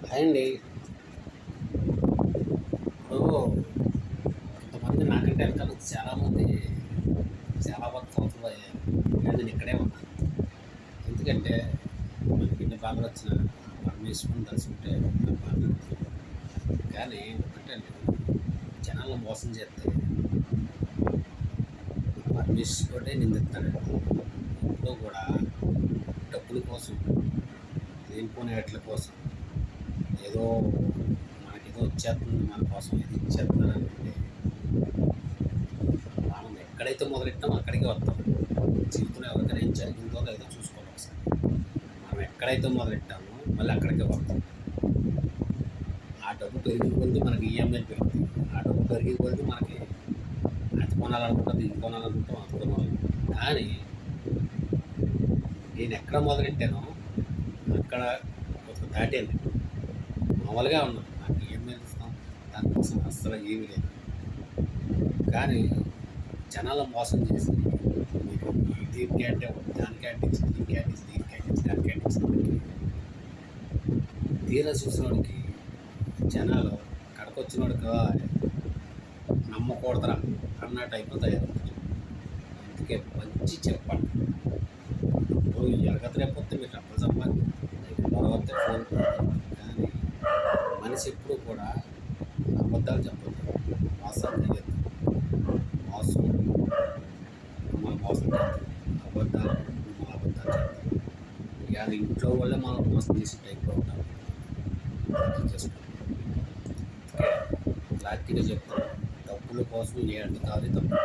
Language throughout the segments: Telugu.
హాయ్ అండి. ఇప్పుడు కొంతమంది నాకంటే వెనకాల చాలామంది చాలా వరకు సంవత్సరాలు అయ్యాయి. కానీ నేను ఇక్కడే ఉన్నాను. ఎందుకంటే మనకి ఎన్ని బాధలు వచ్చినా పరమేశ్వరుని తలుచుకుంటే నాకు బాధలు ఉంటాయి. కానీ ఒకటండి, జనాలను మోసం చేస్తే పరమేశ్వరుడే నిందిస్తాడండి. ఎప్పుడూ కూడా డబ్బుల కోసం, లేనిపోని వాటి కోసం, ఏదో మనకేదో వచ్చేస్తుంది, మన కోసం ఇది ఇచ్చేస్తున్నారు అనుకుంటే మనం ఎక్కడైతే మొదలెట్టామో అక్కడికే వస్తాం. జీవితంలో ఎవరికైనా ఏం జరిగిందో లేదో చూసుకోవాలి ఒకసారి. మనం ఎక్కడైతే మొదలెట్టామో మళ్ళీ అక్కడికే వస్తాం. ఆ డబ్బు పెరిగిన కొద్ది మనకి ఈఎంఐలు పెరుగుతాయి. ఆ డబ్బు పెరిగిన కొద్ది మనకి అది కొనాలనుకుంటుంది, ఇది కొనాలనుకుంటాం, అది కొనాలనుకుంటాం. కానీ నేను ఎక్కడ మొదలెట్టానో అక్కడ ఒక దాటాను. మామూలుగా ఉన్నాను, నాకు ఈఎంఐలు ఇస్తాం, దానికోసం అస్సలు ఏమీ లేదు. కానీ జనాల మోసం చేసి మీకు దీనికి అంటే దానికి అంటించి, దీనికి అంటించి, దీనికి అంటించి, దానికి అంటించి తీరా చూసినోడికి జనాలు కడకొచ్చినోడికి నమ్మకూడదురా అన్న టైప్లో తయారవుతారు. అందుకే మంచి చెప్పండి. ఇప్పుడు ఎరగతలేకపోతే మీరు డబ్బులు సంపాదించి తర్వాత ఫోన్. కానీ మనిషి ఎప్పుడు కూడా అబద్ధాలు చెప్పద్దు, మోసాలు చేయద్దు. మోసం మిమ్మల్ని మోసం చేస్తారు, అబద్ధాలు మిమ్మల్ని అబద్ధాలు చేస్తారు. ఇవాళ ఇంట్లో వల్లే మనం మోసం చేసే టైప్లో ఉంటాం. చేసుకోండి. క్లారిటీగా చెప్తాను, డబ్బుల కోసం ఏ అడ్డదారి తప్పు.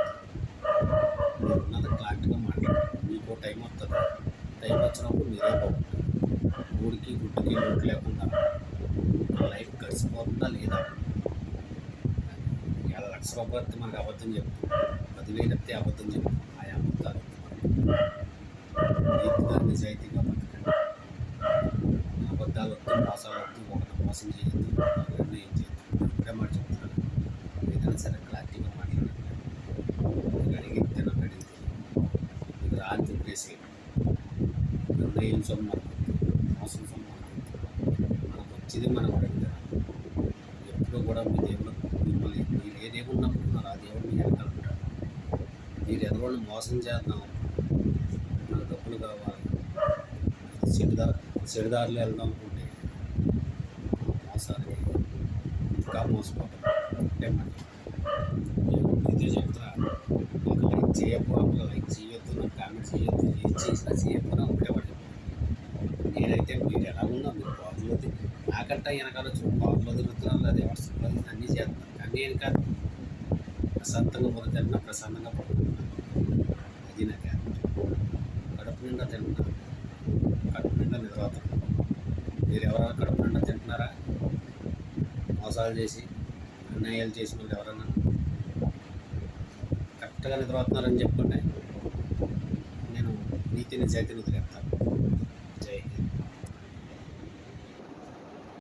మీరు ఉన్నది క్లారిటీగా మాట్లాడండి. మీకు టైం వస్తుంది, టైం వచ్చినప్పుడు మీరే బాగుంటారు. ఊడికి గుడ్డికి లోటు లేకుండా మన లైఫ్ గడిచిపోతుందా లేదా. ఇలా ₹1,00,000 మనకు అబద్ధం చెప్తాం, 10,000 ఎత్తే అబద్ధం చెప్తాం. ఆ అబద్ధాలు నీతిగా నిజాయితీగా బతకండి. అబద్ధాలు వద్దు, మోసాలు వద్దు, ఒకటి మోసం చేయొద్దు, నిర్ణయం చేయొద్దు. ఇప్పుడే మాట చెప్తున్నాను. ఏదైనా సరే క్లారిటీగా మాట్లాడండి. మీకు అడిగితే నాకు అడిగితే మీకు రాని చెప్పేసి నిర్ణయం సొమ్ము, మోసం సొమ్ము మనకు వచ్చేది మనం అడుగుతారు. ఎప్పుడూ కూడా మీ దేవుడు మిమ్మల్ని, మీరు ఏ దేవుడు నమ్ముకున్నారో ఆ దేవుడు మీ వెనకాల ఉంటాడు. మీరు ఎదురుని మోసం చేద్దాం, నాకు డబ్బులు కావాలి, చెడుదారులు వెళ్దాం అనుకుంటే మోసానికి ఇంకా మోసపోతాం. అంటే మరి ఇదే చెప్తున్నా, నాకు లైక్ చేయకపోవడం, లైక్ చేయొద్దు, నాకు కామెంట్ చేయొద్దు, ఏం చేసినా చేయకపోయినా ఒకటే పడి. నేనైతే మీరు ఎలా ఉన్నా మీరు బాగులో నాకంటే వెనకాల బాగులో తిరుగుతున్నాను, అది వాట్సాప్లో అన్నీ చేస్తున్నాను. కానీ నేను కాదు, ప్రశాంతంగా మొదలుతిన్నా, ప్రశాంతంగా పడుకుంటున్నాను. అది నా క్యారెక్టర్. కడుపు నిండా తింటున్నాను, కడుపు నిండా నిద్రపోతాను. మీరు ఎవరైనా కడుపు నిండా తింటున్నారా? మోసాలు చేసి అన్యాయాలు చేసిన వాళ్ళు ఎవరైనా కరెక్ట్గా నిద్రపోతున్నారని చెప్పండి, నేను నీతిని నిజాయితీని వదిలేస్తాను. జై హింద్.